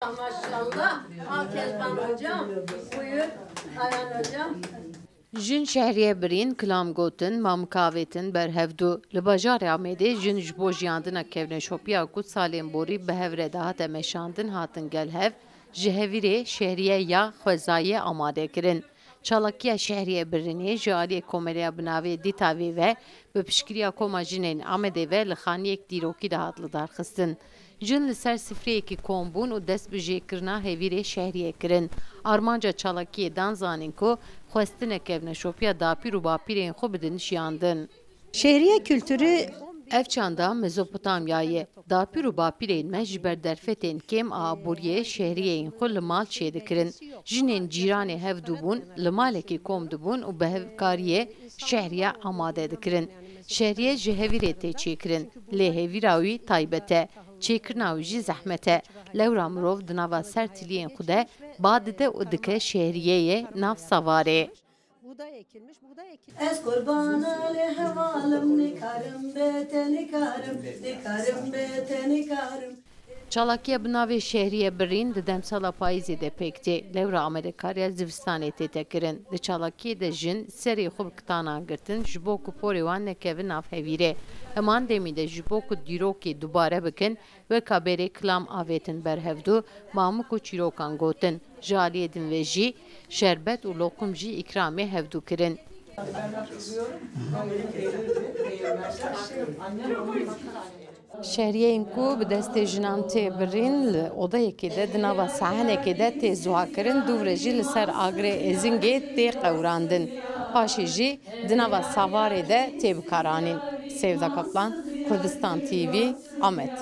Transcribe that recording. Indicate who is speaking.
Speaker 1: Maşallah. Kezban hocam. Buyur. Ayhan hocam.
Speaker 2: Jin şehriye birîn kilam gotin mamkavetin berhevdû li bajarê Amêdê jin ji bo jiyandina kevneşopiya ku salên borî bi hev re dihate meşandin hatin gelhev ji hevîrê şehriye ya xwezayê amade kirin. Çalakiya şehriye birînê ji aliyê komeliya bi navê Dîtavê ve bi piştgiriya koma jinên Amêdê ve li xaniyek dîrokî de hat li darxistin. Jin li ser sifreyekî kom bûn û dest bi jêkirina hevîrê şehriye kirin. Armanca çalakiyê dan zanîn ku xwestinek kevneşopiya dapîr û bapîrên xwe bidin jiyandin.
Speaker 3: Şehriye kültürü
Speaker 2: Ev çanda Mezopotamyayê dapîr û bapîrên me ji ber derfetên kêm a aboriyê şehriyeyên xwe li mal çêdikirin. Jinên cîranê hev dibûn, li malekê kom dibûn û bi hevkariyê şehriya amade dikirin. Şehriye ji hevîrê tê çêkirin, lê hevîra wî taybet e. Çêkirina wî jî zehmet e. Lewra mirov di nava ser tiliyên xwe de ba dide û dike şehriyeyê nav savarê.
Speaker 3: buğday ekilmiş, buğday ekilmiş.
Speaker 1: Ez kurban ale hevalım nikarım bete nikarım bete nikarım.
Speaker 2: Çalakiya bi navê şehriye birîn di demsala payîzê de pêk tê. Lewra Amerîkariya zivistanê tê tekirin. Di çalakiyê de jin serê xwe bi kitanan girtin ji bo ku porê wan nekevin nav hevîrê. Heman demî de ji bo ku dîrokê dubare bikin weka berê kilam avêtin berhevdû mamûk û çîrokan gotin. Ji aliyê din ve jî şerbet û loqum jî îkramê hevdû kirin. Şehriyeyên ku bi destê jinan tê birîn li odayekê de di nava sahenekê de tê zuhakirin dûvre jî li ser agrê êzingê tê qewrandin. Paşê jî di nava savarê de tê bikaranîn. Sevda Kaplan, Kurdistan TV, Amed.